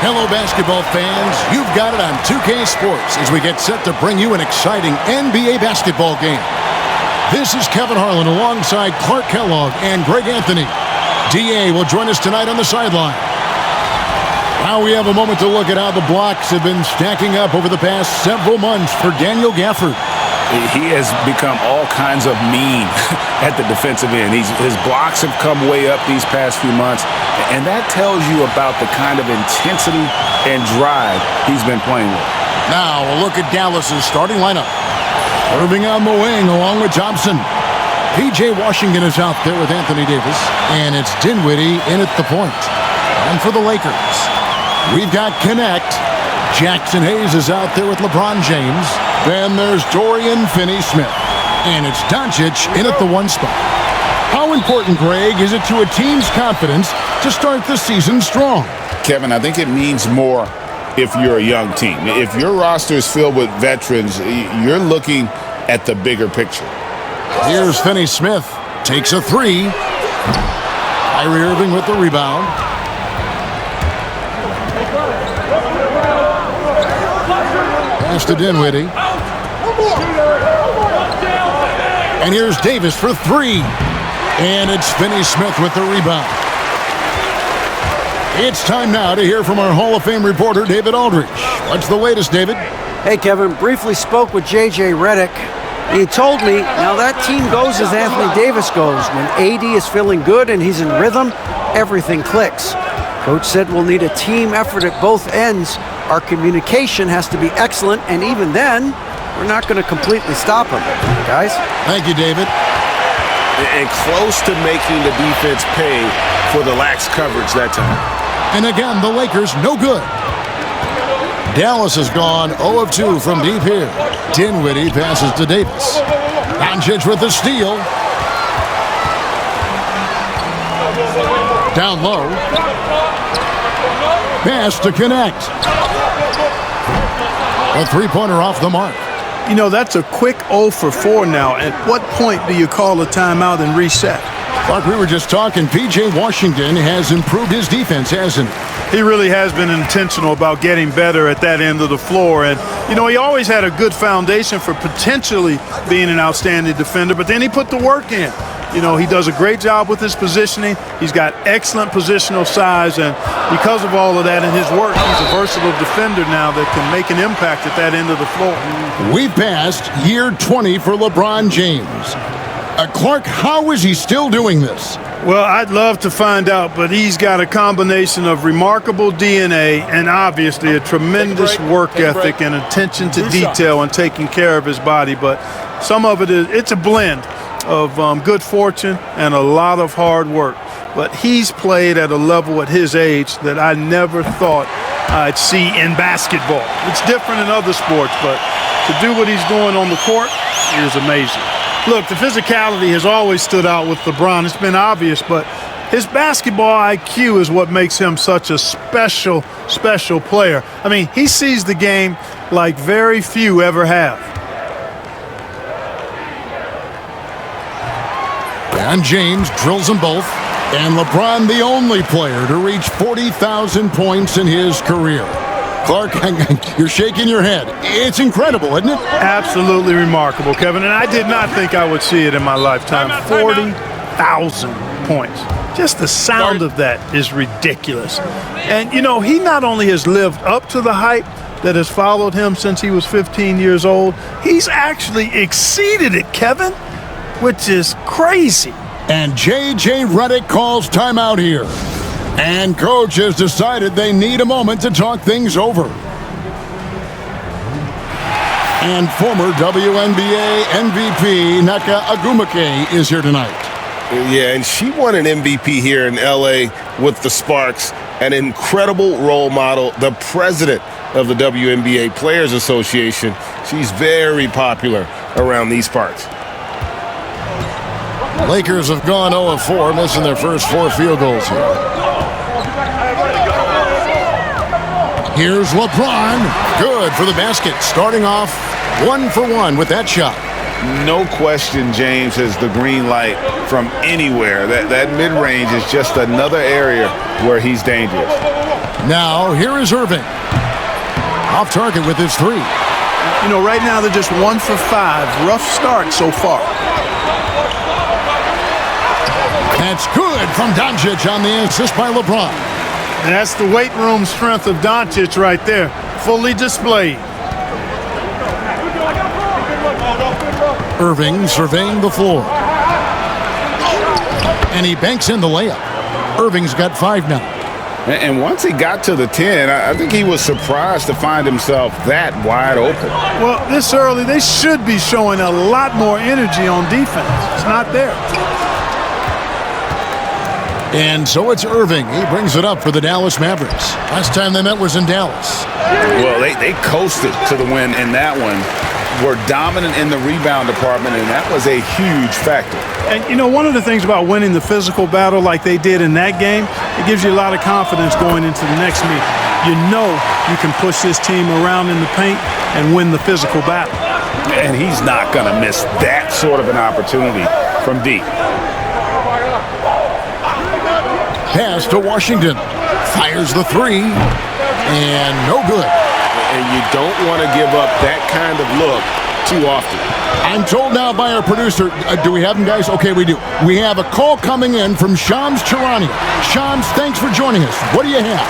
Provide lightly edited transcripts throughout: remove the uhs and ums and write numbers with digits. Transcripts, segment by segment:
Hello, basketball fans. You've got it on 2K Sports as we get set to bring you an exciting NBA basketball game. This is Kevin Harlan alongside Clark Kellogg and Greg Anthony. DA will join us tonight on the sideline. Now we have a moment to look at how the blocks have been stacking up over the past several months for Daniel Gafford. He has become all kinds of mean at the defensive end. His blocks have come way up these past few months, and that tells you about the kind of intensity and drive he's been playing with. Now a look at Dallas's starting lineup. Irving on the wing along with Thompson. P.J. Washington is out there with Anthony Davis, and it's Dinwiddie in at the point. And for the Lakers, we've got Connect. Jackson Hayes is out there with LeBron James. Then there's Dorian Finney-Smith. And it's Doncic in at the one spot. How important, Greg, is it to a team's confidence to start the season strong? Kevin, I think it means more if you're a young team. If your roster is filled with veterans, you're looking at the bigger picture. Here's Finney-Smith. Takes a three. Kyrie Irving with the rebound. Pass to Dinwiddie. And here's Davis for three. And it's Finney-Smith with the rebound. It's time now to hear from our Hall of Fame reporter, David Aldridge. What's the latest, David? Hey, Kevin. Briefly spoke with J.J. Redick. He told me, now that team goes as Anthony Davis goes. When AD is feeling good and he's in rhythm, everything clicks. Coach said we'll need a team effort at both ends. Our communication has to be excellent, and even then, we're not going to completely stop them, guys. Thank you, David. And close to making the defense pay for the lax coverage that time. And again, the Lakers no good. Dallas has gone 0 of 2 from deep here. Dinwiddie passes to Davis. Doncic with the steal. Down low. Pass to Connect. A three-pointer off the mark. You know, that's a quick 0 for 4 now. At what point do you call a timeout and reset? Like we were just talking, P.J. Washington has improved his defense, hasn't he? He really has been intentional about getting better at that end of the floor. And, you know, he always had a good foundation for potentially being an outstanding defender, but then he put the work in. You know, he does a great job with his positioning. He's got excellent positional size, and because of all of that and his work, he's a versatile defender now that can make an impact at that end of the floor. We've passed year 20 for LeBron James. Clark, how is he still doing this? Well, I'd love to find out, but he's got a combination of remarkable DNA and obviously a tremendous work ethic and attention to detail and taking care of his body. But some of it's a blend of good fortune and a lot of hard work. But he's played at a level at his age that I never thought I'd see in basketball. It's different in other sports, but to do what he's doing on the court is amazing. Look, the physicality has always stood out with LeBron. It's been obvious, but his basketball IQ is what makes him such a special, special player. I mean, he sees the game like very few ever have. And James drills them both. And LeBron, the only player to reach 40,000 points in his career. Clark, you're shaking your head. It's incredible, isn't it? Absolutely remarkable, Kevin. And I did not think I would see it in my lifetime. 40,000 points. Just the sound of that is ridiculous. And, you know, he not only has lived up to the hype that has followed him since he was 15 years old, he's actually exceeded it, Kevin, which is crazy. And J.J. Redick calls timeout here. And coach has decided they need a moment to talk things over. And former WNBA MVP Nneka Agumake is here tonight. Yeah, and she won an MVP here in L.A. with the Sparks, an incredible role model, the president of the WNBA Players Association. She's very popular around these parts. Lakers have gone 0-4, missing their first 4 field goals here. Here's LeBron. Good for the basket. Starting off 1 for 1 with that shot. No question James has the green light from anywhere. That mid-range is just another area where he's dangerous. Now, here is Irving. Off target with his 3. You know, right now they're just 1 for 5. Rough start so far. That's good from Doncic on the assist by LeBron. And that's the weight room strength of Doncic right there, fully displayed. Irving surveying the floor. And he banks in the layup. Irving's got 5 now. And once he got to the 10, I think he was surprised to find himself that wide open. Well, this early, they should be showing a lot more energy on defense. It's not there. And so it's Irving. He brings it up for the Dallas Mavericks. Last time they met was in Dallas. Well, they coasted to the win in that one. Were dominant in the rebound department, and that was a huge factor. And, you know, one of the things about winning the physical battle like they did in that game, it gives you a lot of confidence going into the next meet. You know you can push this team around in the paint and win the physical battle. And he's not going to miss that sort of an opportunity from deep. Pass to Washington. Fires the 3. And no good. And you don't want to give up that kind of look too often. I'm told now by our producer, do we have him, guys? Okay, we do. We have a call coming in from Shams Charania. Shams, thanks for joining us. What do you have?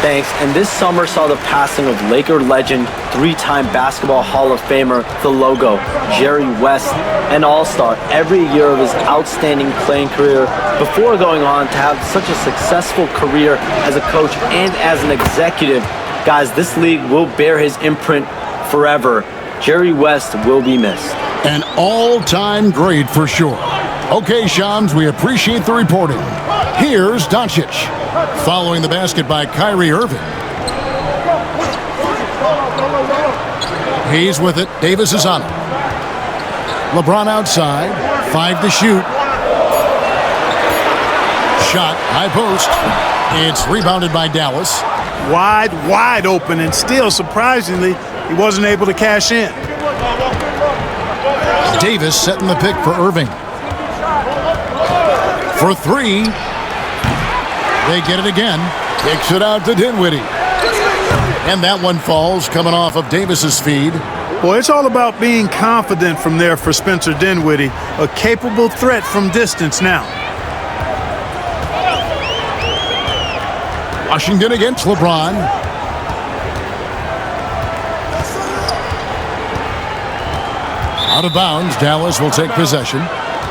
Thanks. And this summer saw the passing of Laker legend, 3-time Basketball Hall of Famer, the logo, Jerry West, an all-star every year of his outstanding playing career before going on to have such a successful career as a coach and as an executive. Guys, this league will bear his imprint forever. Jerry West will be missed. An all-time great for sure. Okay, Shams, we appreciate the reporting. Here's Doncic. Following the basket by Kyrie Irving. He's with it. Davis is on it. LeBron outside. 5 to shoot. Shot. High post. It's rebounded by Dallas. Wide open, and still, surprisingly, he wasn't able to cash in. Davis setting the pick for Irving. For 3. They get it again. Kicks it out to Dinwiddie. And that one falls, coming off of Davis's feed. Boy, it's all about being confident from there for Spencer Dinwiddie. A capable threat from distance now. Washington against LeBron. Out of bounds, Dallas will take possession.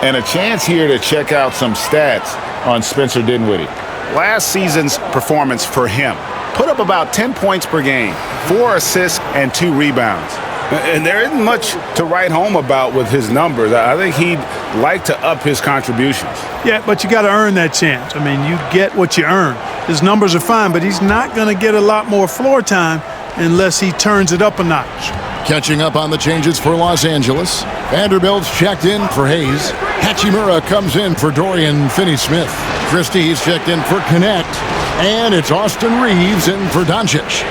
And a chance here to check out some stats on Spencer Dinwiddie. Last season's performance for him, put up about 10 points per game, 4 assists and 2 rebounds. And there isn't much to write home about with his numbers. I think he'd like to up his contributions. Yeah, but you got to earn that chance. I mean, you get what you earn. His numbers are fine, but he's not going to get a lot more floor time unless he turns it up a notch. Catching up on the changes for Los Angeles. Vanderbilt's checked in for Hayes. Hachimura comes in for Dorian Finney-Smith. Christie's checked in for Connect. And it's Austin Reeves in for Doncic.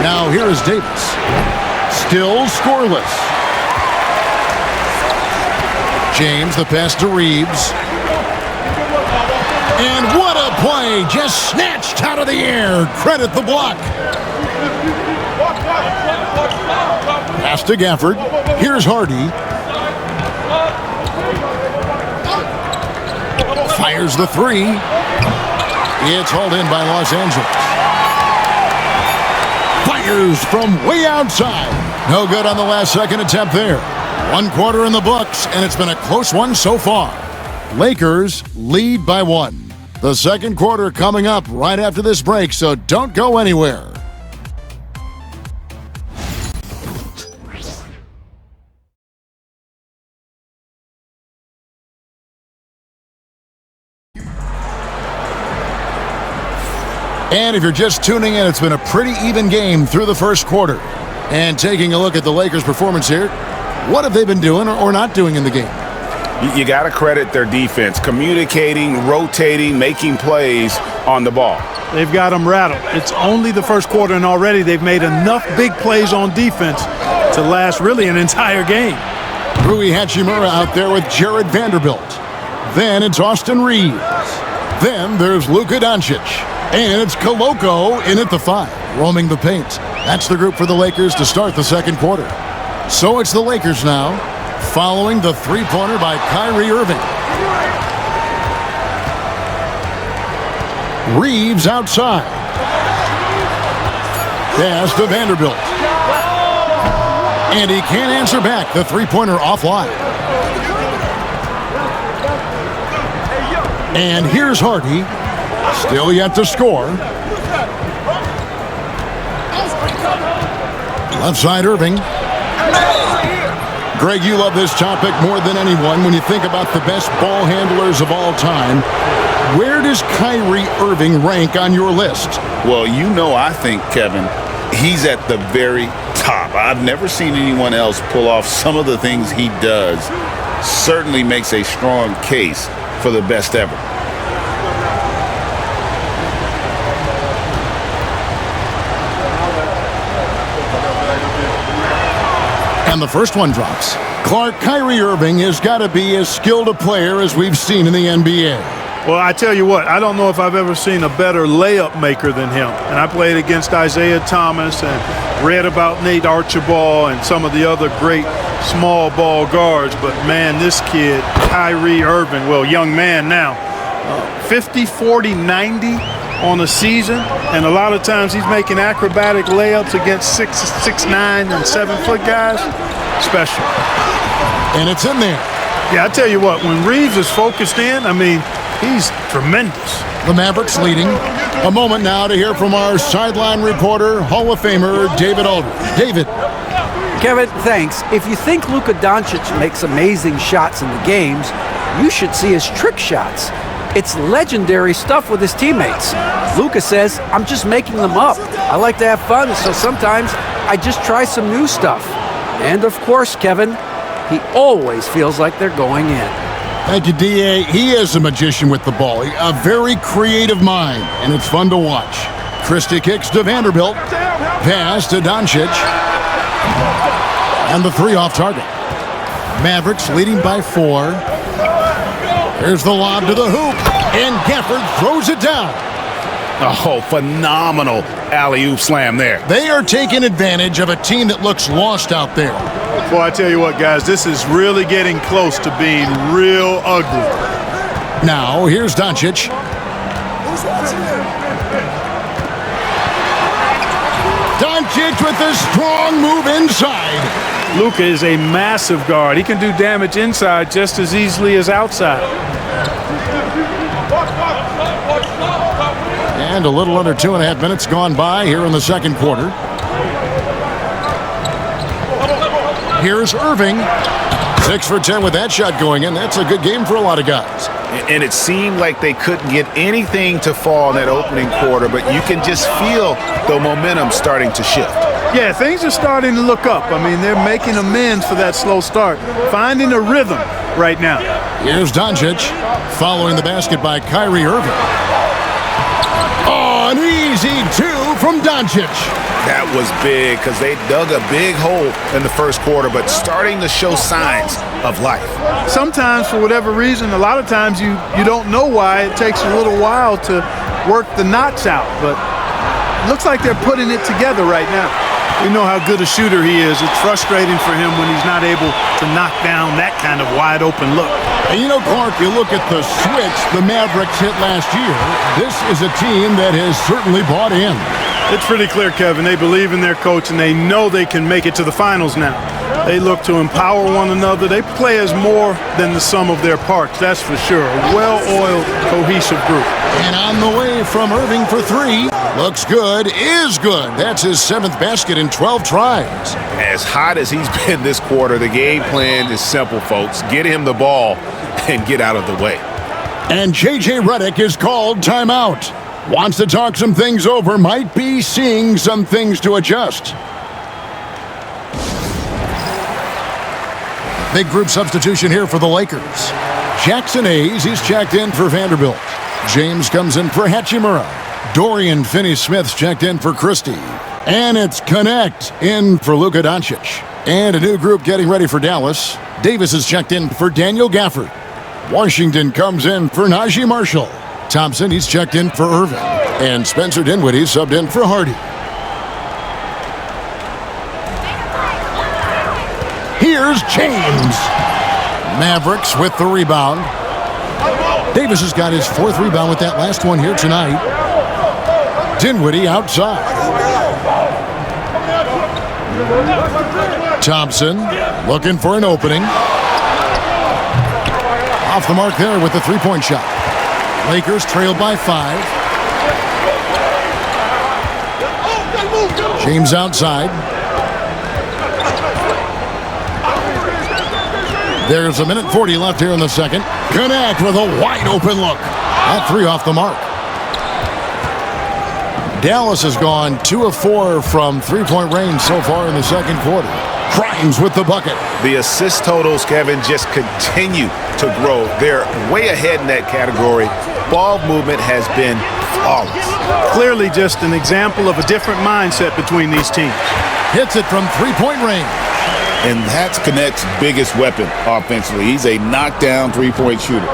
Now here is Davis. Still scoreless. James, the pass to Reeves. And what a play! Just snatched out of the air. Credit the block. Pass to Gafford. Here's Hardy. Fires the three. It's hauled in by Los Angeles. Fires from way outside. No good on the last second attempt there. 1 quarter in the books, and it's been a close one so far. Lakers lead by 1. The second quarter coming up right after this break, so don't go anywhere. And if you're just tuning in, it's been a pretty even game through the first quarter. And taking a look at the Lakers' performance here, what have they been doing or not doing in the game? You got to credit their defense, communicating, rotating, making plays on the ball. They've got them rattled. It's only the first quarter, and already they've made enough big plays on defense to last really an entire game. Rui Hachimura out there with Jared Vanderbilt. Then it's Austin Reeves. Then there's Luka Doncic. And it's Koloko in at the 5, roaming the paint. That's the group for the Lakers to start the second quarter. So it's the Lakers now, following the three-pointer by Kyrie Irving. Reeves outside. Pass to Vanderbilt. And he can't answer back. The three-pointer offline. And here's Hardy. Still yet to score. Left side Irving. Greg, you love this topic more than anyone when you think about the best ball handlers of all time. Where does Kyrie Irving rank on your list? Well, I think, Kevin, he's at the very top. I've never seen anyone else pull off some of the things he does. Certainly makes a strong case for the best ever. And the first one drops. Kyrie Irving has got to be as skilled a player as we've seen in the NBA. Well, I tell you what, I don't know if I've ever seen a better layup maker than him. And I played against Isaiah Thomas and read about Nate Archibald and some of the other great small ball guards. But, man, this kid, Kyrie Irving, well, young man now, 50, 40, 90 on a season. And a lot of times he's making acrobatic layups against 6'9" and 7-foot guys. Special. And it's in there. Yeah, I tell you what, when Reeves is focused in, he's tremendous. The Mavericks leading. A moment now to hear from our sideline reporter, Hall of Famer David Aldridge. David. Kevin, thanks. If you think Luka Doncic makes amazing shots in the games, you should see his trick shots. It's legendary stuff with his teammates. Luka says, I'm just making them up. I like to have fun, so sometimes I just try some new stuff. And of course, Kevin, he always feels like they're going in. Thank you, D.A. He is a magician with the ball. A very creative mind, and it's fun to watch. Christie kicks to Vanderbilt. Pass to Doncic. And the 3 off target. Mavericks leading by 4. Here's the lob to the hoop, and Gafford throws it down. Oh, phenomenal alley-oop slam there. They are taking advantage of a team that looks lost out there. Well, I tell you what, guys, this is really getting close to being real ugly. Now, here's Doncic. Doncic with a strong move inside. Luka is a massive guard. He can do damage inside just as easily as outside. And a little under 2.5 minutes gone by here in the second quarter. Here's Irving. 6 for 10 with that shot going in. That's a good game for a lot of guys. And it seemed like they couldn't get anything to fall in that opening quarter, but you can just feel the momentum starting to shift. Yeah, things are starting to look up. They're making amends for that slow start, finding a rhythm right now. Here's Doncic, following the basket by Kyrie Irving. Oh, an easy 2 from Doncic. That was big because they dug a big hole in the first quarter, but starting to show signs of life. Sometimes, for whatever reason, a lot of times you don't know why. It takes a little while to work the knots out, but it looks like they're putting it together right now. We know how good a shooter he is. It's frustrating for him when he's not able to knock down that kind of wide open look. And you know, Clark, you look at the switch the Mavericks hit last year. This is a team that has certainly bought in. It's pretty clear, Kevin. They believe in their coach, and they know they can make it to the finals now. They look to empower one another. They play as more than the sum of their parts, that's for sure. A well-oiled, cohesive group. And on the way from Irving for three. Looks good, is good. That's his 7th basket in 12 tries. As hot as he's been this quarter, the game plan is simple, folks. Get him the ball and get out of the way. And J.J. Redick is called timeout. Wants to talk some things over, might be seeing some things to adjust. Big group substitution here for the Lakers. Jackson Hayes, he's checked in for Vanderbilt. James comes in for Hachimura. Dorian Finney-Smith's checked in for Christie. And it's Connect in for Luka Doncic. And a new group getting ready for Dallas. Davis is checked in for Daniel Gafford. Washington comes in for Najee Marshall. Thompson, he's checked in for Irving. And Spencer Dinwiddie subbed in for Hardy. Here's James. Mavericks with the rebound. Davis has got his 4th rebound with that last one here tonight. Dinwiddie outside. Thompson looking for an opening. Off the mark there with the three-point shot. Lakers trailed by 5. James outside. There's 1:40 left here in the second. Connect with a wide open look. That 3 off the mark. Dallas has gone 2 of 4 from three-point range so far in the second quarter. Grimes with the bucket. The assist totals, Kevin, just continue to grow. They're way ahead in that category. Ball movement has been flawless. Clearly just an example of a different mindset between these teams. Hits it from three-point range. And that's Connect's biggest weapon offensively. He's a knockdown three-point shooter.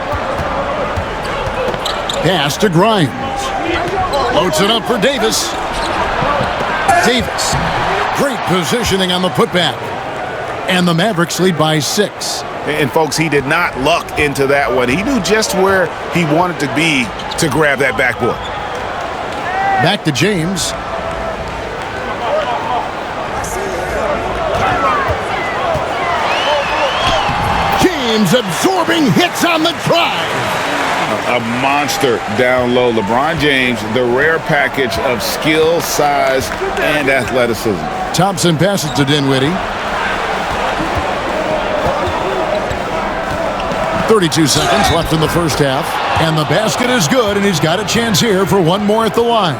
Pass to Grimes. Loads it up for Davis. Davis. Great positioning on the putback. And the Mavericks lead by 6. And folks, he did not luck into that one. He knew just where he wanted to be to grab that backboard. Back to James. James absorbing hits on the drive. A monster down low. LeBron James, the rare package of skill, size, and athleticism. Thompson passes to Dinwiddie. 32 seconds left in the first half. And the basket is good, and he's got a chance here for one more at the line.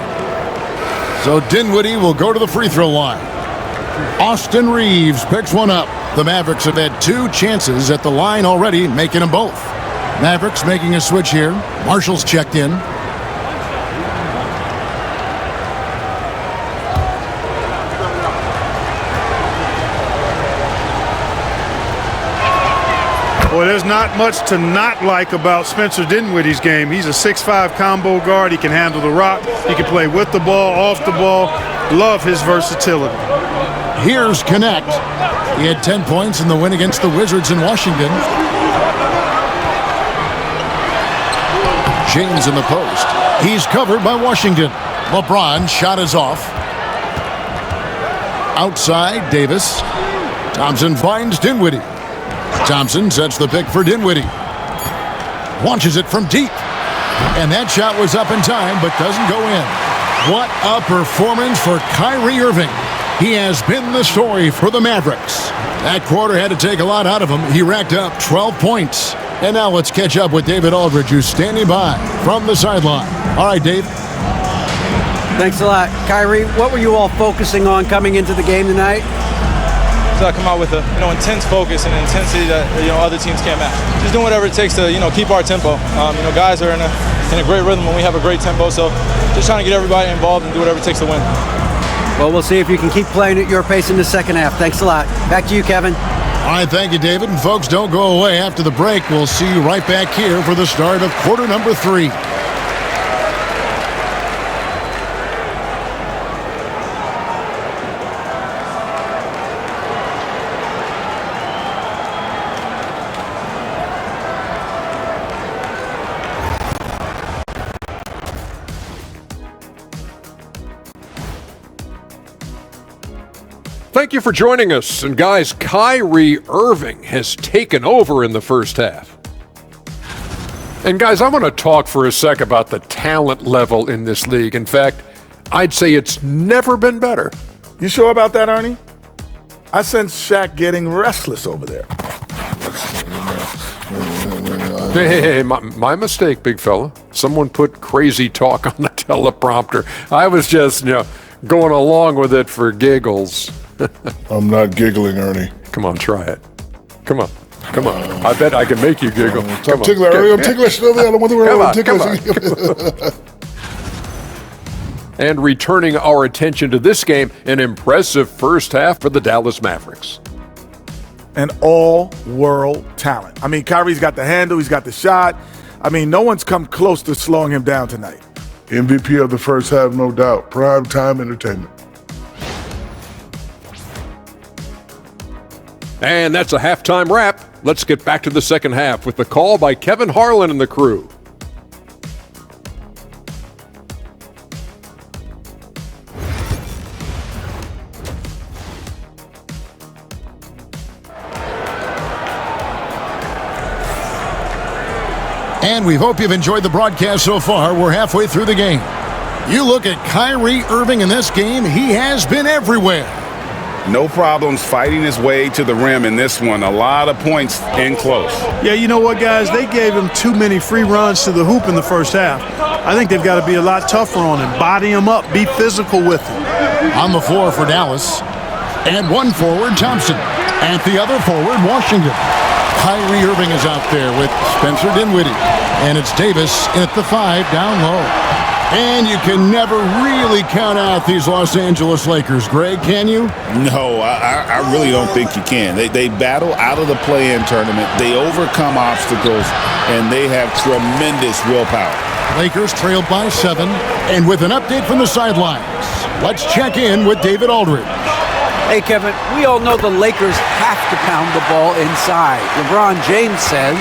So Dinwiddie will go to the free throw line. Austin Reeves picks one up. The Mavericks have had 2 chances at the line already, making them both. Mavericks making a switch here. Marshall's checked in. Well, there's not much to not like about Spencer Dinwiddie's game. He's a 6'5" combo guard. He can handle the rock. He can play with the ball, off the ball. Love his versatility. Here's Connect. He had 10 points in the win against the Wizards in Washington. James in the post. He's covered by Washington. LeBron shot is off. Outside, Davis. Thompson finds Dinwiddie. Thompson sets the pick for Dinwiddie. Launches it from deep. And that shot was up in time, but doesn't go in. What a performance for Kyrie Irving. He has been the story for the Mavericks. That quarter had to take a lot out of him. He racked up 12 points. And now let's catch up with David Aldridge, who's standing by from the sideline. All right, Dave. Thanks a lot. Kyrie, what were you all focusing on coming into the game tonight? So I come out with a intense focus and intensity that other teams can't match. Just doing whatever it takes to keep our tempo. Guys are in a great rhythm when we have a great tempo. So just trying to get everybody involved and do whatever it takes to win. Well, we'll see if you can keep playing at your pace in the second half. Thanks a lot. Back to you, Kevin. All right, thank you, David. And folks, don't go away. After the break, we'll see you right back here for the start of quarter number 3. Thank you for joining us. And guys, Kyrie Irving has taken over in the first half. And guys, I want to talk for a sec about the talent level in this league. In fact, I'd say it's never been better. You sure about that, Ernie? I sense Shaq getting restless over there. Hey, my mistake, big fella. Someone put crazy talk on the teleprompter. I was just, going along with it for giggles. I'm not giggling, Ernie. Come on, try it. Come on. I bet I can make you giggle. I'm ticklish, Ernie. I'm ticklish. I don't want to worry about ticklish. And returning our attention to this game, an impressive first half for the Dallas Mavericks. An all-world talent. I mean, Kyrie's got the handle. He's got the shot. I mean, no one's come close to slowing him down tonight. MVP of the first half, no doubt. Prime time entertainment. And that's a halftime wrap. Let's get back to the second half with the call by Kevin Harlan and the crew. And we hope you've enjoyed the broadcast so far. We're halfway through the game. You look at Kyrie Irving in this game, he has been everywhere. No problems fighting his way to the rim in this one. A lot of points in close. Yeah, you know what, guys? They gave him too many free runs to the hoop in the first half. I think they've got to be a lot tougher on him. Body him up. Be physical with him. On the floor for Dallas. And one forward, Thompson. At the other forward, Washington. Kyrie Irving is out there with Spencer Dinwiddie. And it's Davis at the 5 down low. And you can never really count out these Los Angeles Lakers. Greg, can you? No, I really don't think you can. They battle out of the play-in tournament. They overcome obstacles, and they have tremendous willpower. Lakers trailed by 7. And with an update from the sidelines, let's check in with David Aldridge. Hey, Kevin, we all know the Lakers have to pound the ball inside. LeBron James says,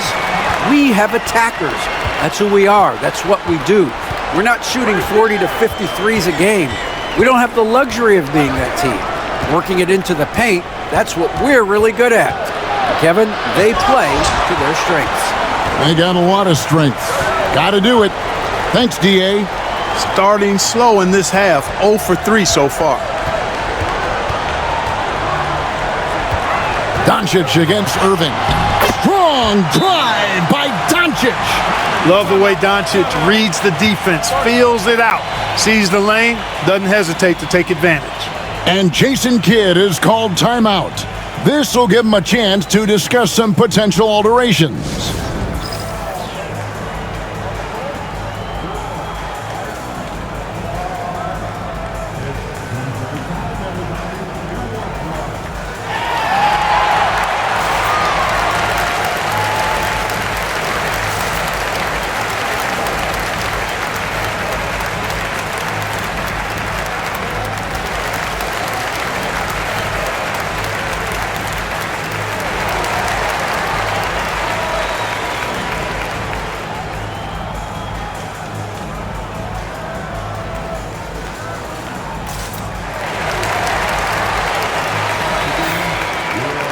we have attackers. That's who we are. That's what we do. We're not shooting 40 to 53s a game. We don't have the luxury of being that team. Working it into the paint, that's what we're really good at. Kevin, they play to their strengths. They got a lot of strength. Got to do it. Thanks, D.A. Starting slow in this half, 0 for 3 so far. Doncic against Irving. Strong drive by Doncic. Love the way Doncic reads the defense, feels it out, sees the lane, doesn't hesitate to take advantage. And Jason Kidd is called timeout. This will give him a chance to discuss some potential alterations.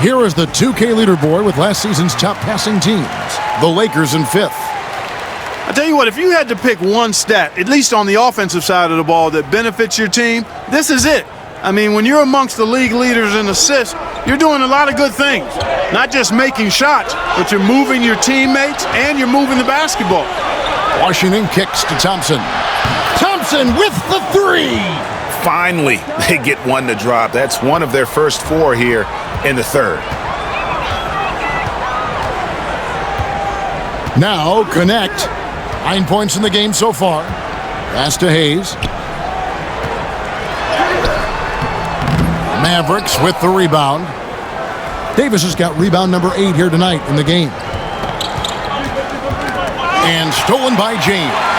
Here is the 2K leaderboard with last season's top passing teams. The Lakers in 5th. I tell you what, if you had to pick one stat, at least on the offensive side of the ball, that benefits your team, this is it. I mean, when you're amongst the league leaders in assists, you're doing a lot of good things. Not just making shots, but you're moving your teammates and you're moving the basketball. Washington kicks to Thompson. Thompson with the 3. Finally, they get one to drop. That's one of their first 4 here in the third. Now connect. 9 points in the game so far. Pass to Hayes. Mavericks with the rebound. Davis has got rebound number 8 here tonight in the game. And stolen by James.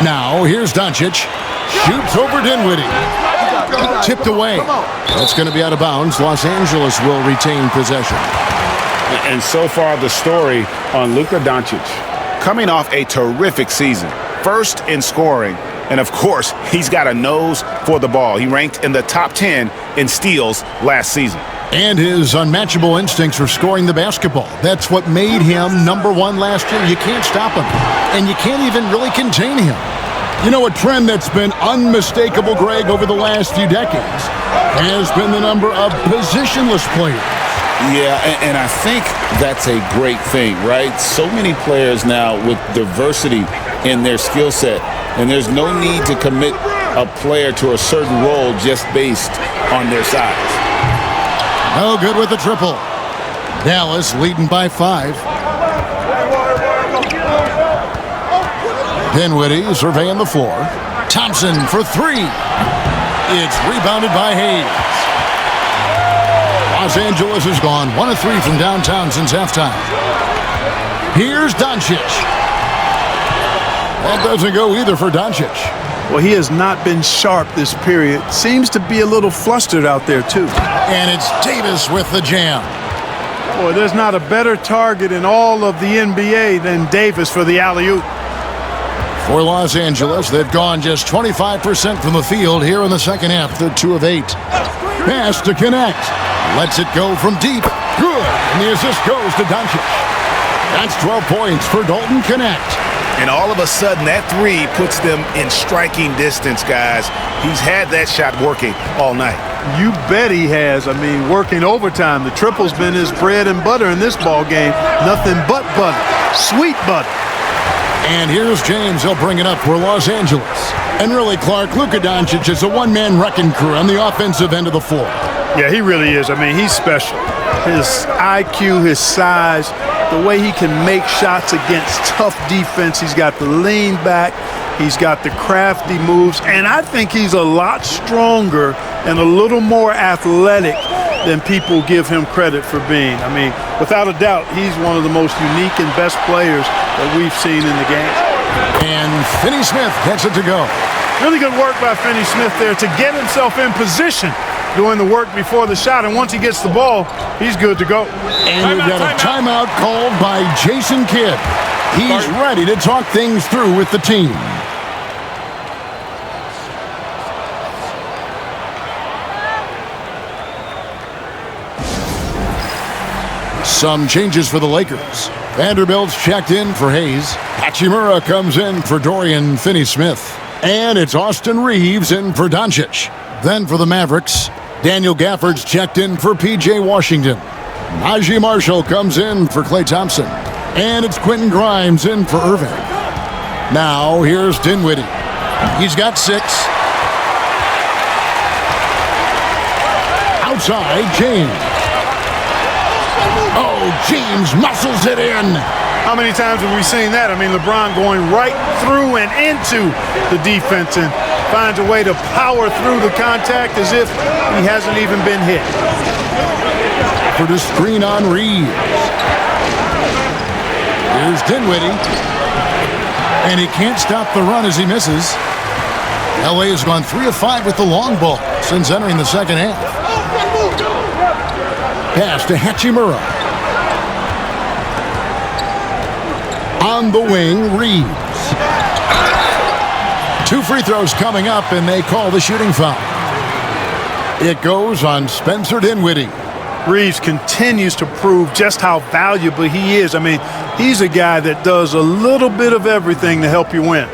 Now here's Doncic. Shoots over Dinwiddie. Tipped away. That's going to be out of bounds. Los Angeles will retain possession. And so far the story on Luka Doncic. Coming off a terrific season. First in scoring And, of course, he's got a nose for the ball. He ranked in the top 10 in steals last season. And his unmatchable instincts for scoring the basketball. That's what made him number one last year. You can't stop him, and you can't even really contain him. You know, a trend that's been unmistakable, Greg, over the last few decades has been the number of positionless players. Yeah, and I think that's a great thing, right? So many players now with diversity in their skill set, and there's no need to commit a player to a certain role just based on their size. No good with the triple. Dallas leading by 5. Dinwiddie surveying the floor. Thompson for 3. It's rebounded by Hayes. Los Angeles has gone 1 of 3 from downtown since halftime. Here's Doncic. That doesn't go either for Doncic. Well, he has not been sharp this period. Seems to be a little flustered out there, too. And it's Davis with the jam. Boy, there's not a better target in all of the NBA than Davis for the alley-oop. For Los Angeles, they've gone just 25% from the field here in the second half. They're 2 of 8. Pass to connect. Lets it go from deep. Good. And the assist goes to Doncic. That's 12 points for Dalton Connect. And all of a sudden, that 3 puts them in striking distance, guys. He's had that shot working all night. You bet he has. I mean, working overtime. The triple's been his bread and butter in this ball game. Nothing but butter. Sweet butter. And here's James. He'll bring it up for Los Angeles. And really, Clark, Luka Doncic is a one-man wrecking crew on the offensive end of the floor. Yeah, he really is. I mean, he's special. His IQ, his size, the way he can make shots against tough defense. He's got the lean back. He's got the crafty moves. And I think he's a lot stronger and a little more athletic than people give him credit for being. I mean, without a doubt, he's one of the most unique and best players that we've seen in the game. And Finney Smith gets it to go. Really good work by Finney Smith there to get himself in position, doing the work before the shot. And once he gets the ball, he's good to go. And we've got a timeout called by Jason Kidd. He's ready to talk things through with the team. Some changes for the Lakers. Vanderbilt's checked in for Hayes. Hachimura comes in for Dorian Finney-Smith. And it's Austin Reeves in for Doncic. Then for the Mavericks, Daniel Gafford's checked in for P.J. Washington. Najee Marshall comes in for Klay Thompson. And it's Quentin Grimes in for Irving. Now here's Dinwiddie. He's got 6. Outside, James. Oh, James muscles it in. How many times have we seen that? I mean, LeBron going right through and into the defense and finds a way to power through the contact as if he hasn't even been hit. For the screen on Reeves. Here's Dinwiddie. And he can't stop the run as he misses. LA has gone 3 of 5 with the long ball since entering the second half. Pass to Hachimura. On the wing, Reeves. 2 free throws coming up, and they call the shooting foul. It goes on Spencer Dinwiddie. Reeves continues to prove just how valuable he is. I mean, he's a guy that does a little bit of everything to help you win.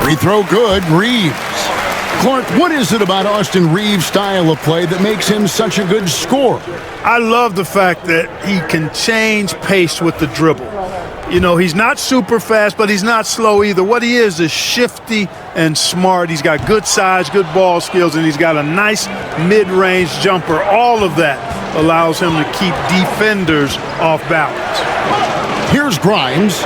Free throw good, Reeves. Clark, what is it about Austin Reeves' style of play that makes him such a good scorer? I love the fact that he can change pace with the dribble. You know, he's not super fast, but he's not slow either. What he is shifty and smart. He's got good size, good ball skills, and he's got a nice mid-range jumper. All of that allows him to keep defenders off balance. Here's Grimes.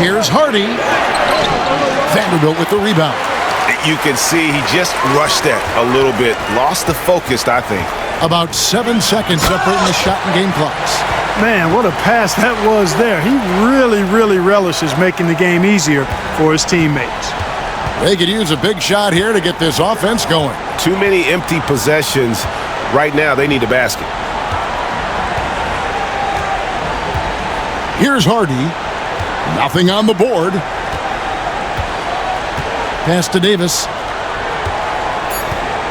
Here's Hardy. Vanderbilt with the rebound. You can see he just rushed that a little bit. Lost the focus, I think. About 7 seconds separating the shot and game clocks. Man, what a pass that was there. He really relishes making the game easier for his teammates. They could use a big shot here to get this offense going. Too many empty possessions. Right now, they need a basket. Here's Hardy. Nothing on the board. Pass to Davis.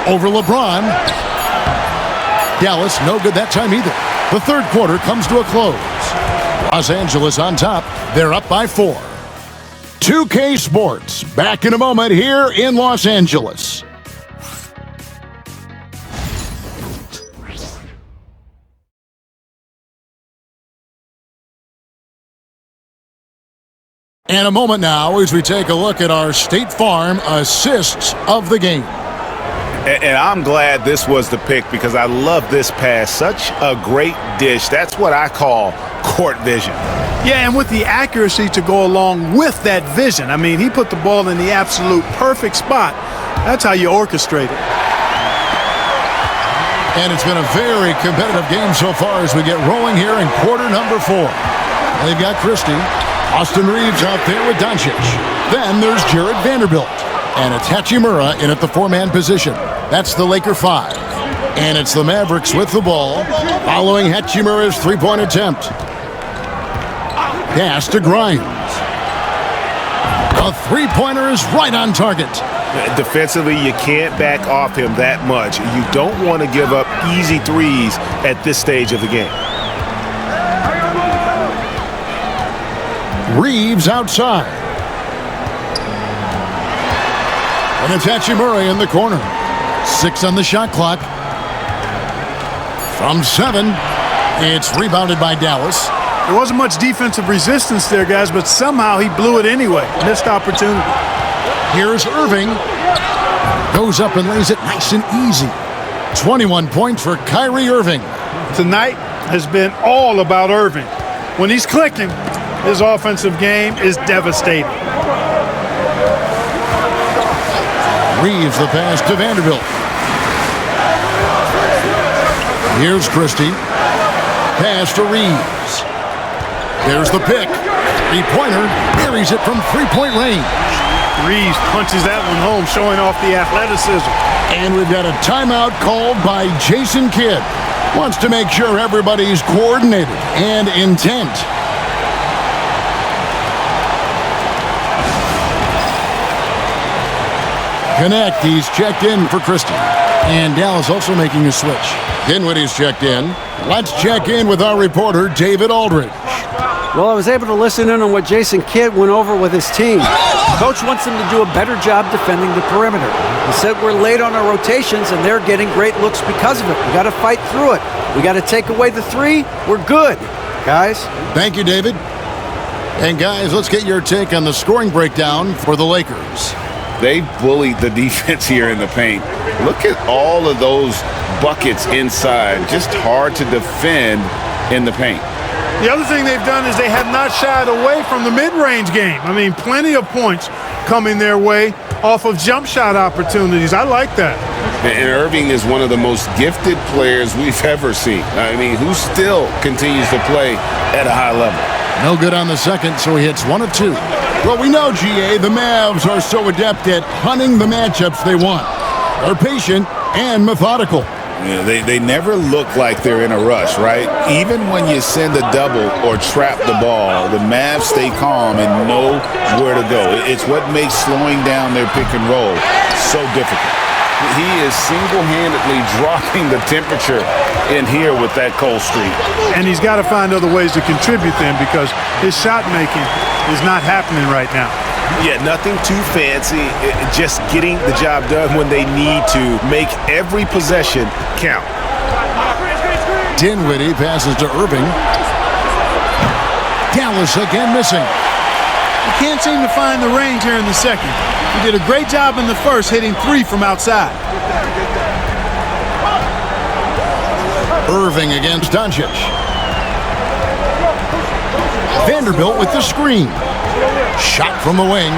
Over LeBron. Dallas, no good that time either. The third quarter comes to a close. Los Angeles on top. They're up by 4. 2K Sports, back in a moment here in Los Angeles. And a moment now as we take a look at our State Farm assists of the game. And I'm glad this was the pick because I love this pass. Such a great dish. That's what I call court vision. Yeah, and with the accuracy to go along with that vision. I mean, he put the ball in the absolute perfect spot. That's how you orchestrate it. And it's been a very competitive game so far as we get rolling here in quarter number 4. They've got Christie. Austin Reeves out there with Doncic. Then there's Jared Vanderbilt. And it's Hachimura in at the 4-man position. That's the Laker 5. And it's the Mavericks with the ball following Hachimura's 3-point attempt. Pass to Grimes. A 3-pointer is right on target. Defensively, you can't back off him that much. You don't want to give up easy threes at this stage of the game. Reeves outside. And it's Hachimura in the corner. 6 on the shot clock. From 7, it's rebounded by Dallas. There wasn't much defensive resistance there, guys, but somehow he blew it anyway. Missed opportunity. Here's Irving. Goes up and lays it nice and easy. 21 points for Kyrie Irving. Tonight has been all about Irving. When he's clicking, his offensive game is devastating. Reeves the pass to Vanderbilt. Here's Christie. Pass to Reeves. There's the pick. 3-pointer. Buries it from 3-point range. Reeves punches that one home, showing off the athleticism. And we've got a timeout called by Jason Kidd. Wants to make sure everybody's coordinated and intent. Connect, he's checked in for Christie. And Dallas also making a switch. Dinwiddie's checked in. Let's check in with our reporter, David Aldridge. Well, I was able to listen in on what Jason Kidd went over with his team. Coach wants them to do a better job defending the perimeter. He said we're late on our rotations, and they're getting great looks because of it. We got to fight through it. We got to take away the 3. We're good, guys. Thank you, David. And guys, let's get your take on the scoring breakdown for the Lakers. They bullied the defense here in the paint. Look at all of those buckets inside. Just hard to defend in the paint. The other thing they've done is they have not shied away from the mid-range game. I mean, plenty of points coming their way off of jump shot opportunities. I like that. And Irving is one of the most gifted players we've ever seen. I mean, who still continues to play at a high level. No good on the second, so he hits 1 of 2. Well, we know, GA, the Mavs are so adept at hunting the matchups they want. They're patient and methodical. Yeah, they never look like they're in a rush, right? Even when you send a double or trap the ball, the Mavs stay calm and know where to go. It's what makes slowing down their pick and roll so difficult. He is single-handedly dropping the temperature in here with that cold streak. And he's got to find other ways to contribute then because his shot making is not happening right now. Yeah, nothing too fancy, just getting the job done when they need to make every possession count. Dinwiddie passes to Irving. Dallas again missing. He can't seem to find the range here in the second. He did a great job in the first, hitting 3 from outside. Irving against Doncic. Vanderbilt with the screen. Shot from the wing,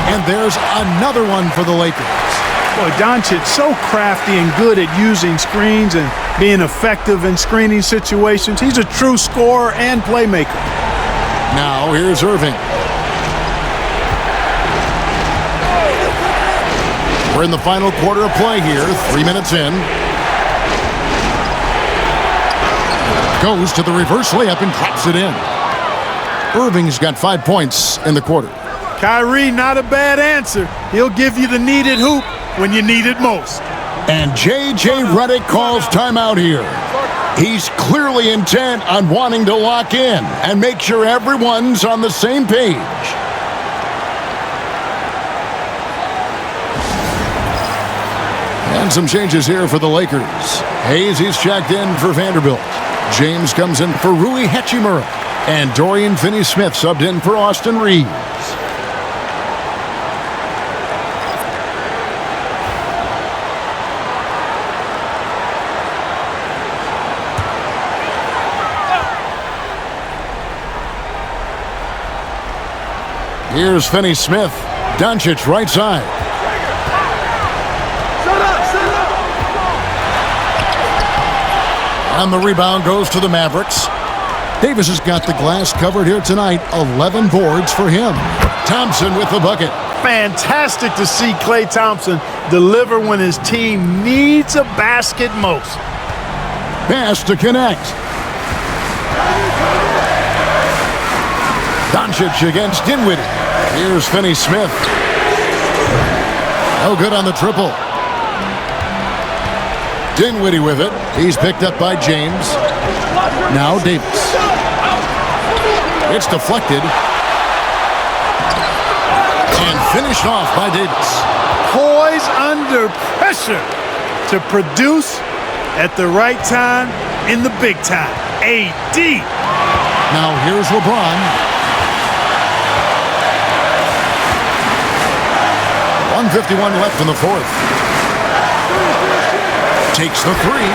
and there's another one for the Lakers. Boy, Doncic so crafty and good at using screens and being effective in screening situations. He's a true scorer and playmaker. Now here's Irving. We're in the final quarter of play here, 3 minutes in. Goes to the reverse layup and drops it in. Irving's got 5 points in the quarter. Kyrie, not a bad answer. He'll give you the needed hoop when you need it most. And J.J. Redick calls timeout here. He's clearly intent on wanting to lock in and make sure everyone's on the same page. And some changes here for the Lakers. Hayes, he's checked in for Vanderbilt. James comes in for Rui Hachimura. And Dorian Finney-Smith subbed in for Austin Reeves. Here's Finney-Smith. Doncic right side. And the rebound goes to the Mavericks. Davis has got the glass covered here tonight. 11 boards for him. Thompson with the bucket. Fantastic to see Klay Thompson deliver when his team needs a basket most. Pass to connect. Doncic against Dinwiddie. Here's Finney-Smith. No good on the triple. Dinwiddie with it. He's picked up by James. Now Davis. It's deflected. And finished off by Davis. Poise under pressure to produce at the right time in the big time. AD. Now here's LeBron. 1:51 left in the fourth. Takes the three.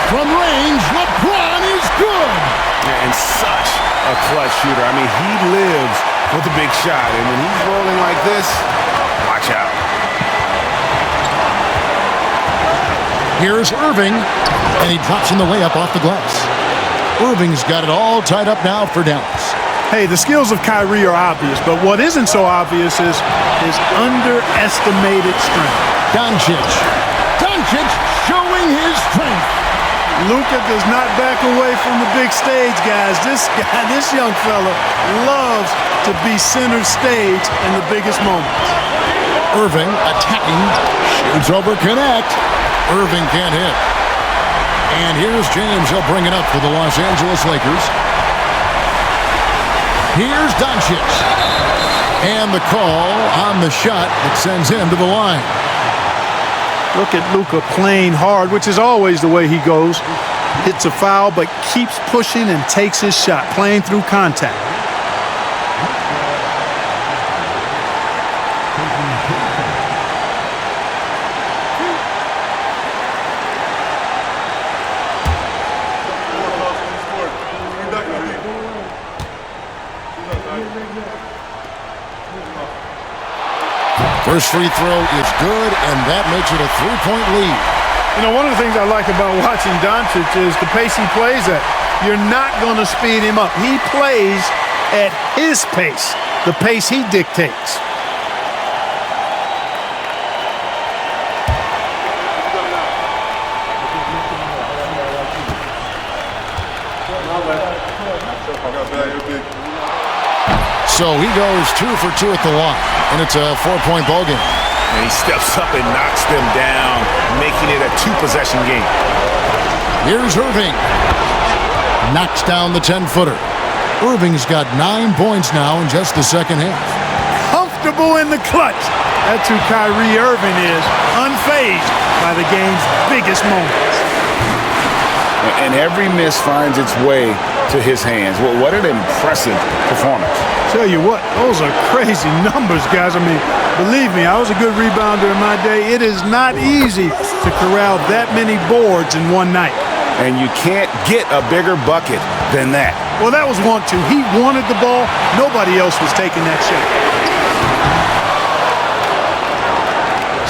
From range, LeBron is good. And such a clutch shooter. I mean, he lives with a big shot. And when he's rolling like this, watch out. Here's Irving. And he drops in the layup off the glass. Irving's got it all tied up now for Dallas. Hey, the skills of Kyrie are obvious, but what isn't so obvious is his underestimated strength. Doncic showing his strength. Luka does not back away from the big stage, guys. This young fella loves to be center stage in the biggest moments. Irving attacking, shoots over connect. Irving can't hit. And here's James. He'll bring it up for the Los Angeles Lakers. Here's Doncic. And the call on the shot that sends him to the line. Look at Luka playing hard, which is always the way he goes. Hits a foul, but keeps pushing and takes his shot, playing through contact. First free throw is good, and that makes it a 3-point lead. You know, one of the things I like about watching Doncic is the pace he plays at. You're not going to speed him up. He plays at his pace, the pace he dictates. So he goes 2 for 2 at the line, and it's a 4-point ball game. And he steps up and knocks them down, making it a 2-possession game. Here's Irving. Knocks down the 10-footer. Irving's got 9 points now in just the second half. Comfortable in the clutch. That's who Kyrie Irving is, unfazed by the game's biggest moments. And every miss finds its way to his hands. Well, what an impressive performance. Tell you what, those are crazy numbers, guys. I mean, believe me, I was a good rebounder in my day. It is not easy to corral that many boards in one night. And you can't get a bigger bucket than that. Well, that was 1-2. He wanted the ball. Nobody else was taking that shot.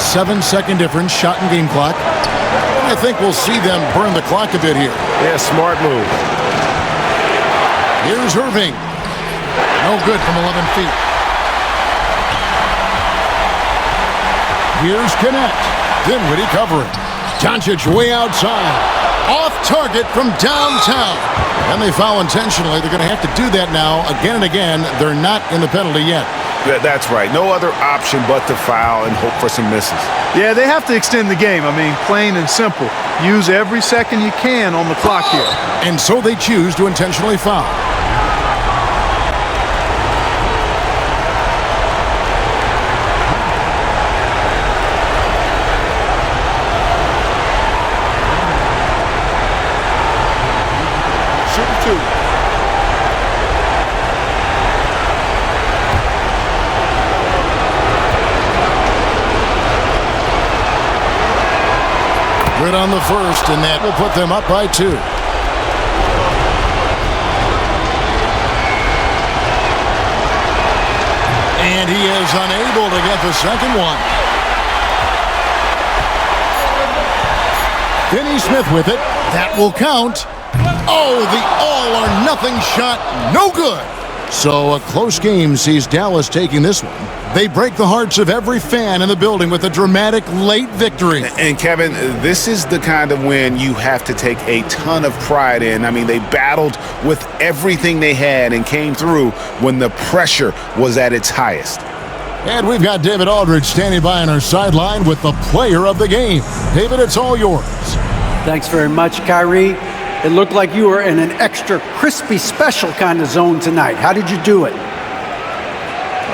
7-second difference, shot and game clock. I think we'll see them burn the clock a bit here. Yeah, smart move. Here's Irving. No good from 11 feet. Here's Connect. Dinwiddie covering. Doncic way outside. Off target from downtown. And they foul intentionally. They're going to have to do that now again and again. They're not in the penalty yet. Yeah, that's right. No other option but to foul and hope for some misses. Yeah, they have to extend the game. I mean, plain and simple. Use every second you can on the clock here. And so they choose to intentionally foul. Good on the first, and that will put them up by 2. And he is unable to get the second one. Finney Smith with it. That will count. Oh, the all-or-nothing shot. No good. So a close game sees Dallas taking this one. They break the hearts of every fan in the building with a dramatic late victory. And Kevin, this is the kind of win you have to take a ton of pride in. I mean, they battled with everything they had and came through when the pressure was at its highest. And we've got David Aldridge standing by on our sideline with the player of the game. David, it's all yours. Thanks very much, Kyrie. It looked like you were in an extra crispy special kind of zone tonight. How did you do it?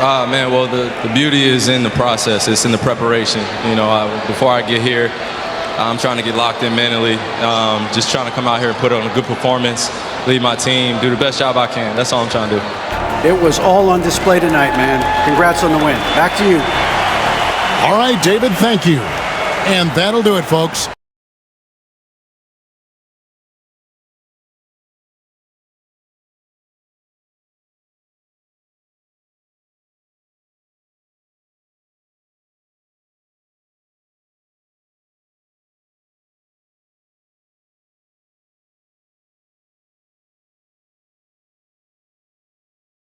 Man, well, the beauty is in the process. It's in the preparation. You know, before I get here, I'm trying to get locked in mentally. Just trying to come out here and put on a good performance, lead my team, do the best job I can. That's all I'm trying to do. It was all on display tonight, man. Congrats on the win. Back to you. All right, David, thank you. And that'll do it, folks.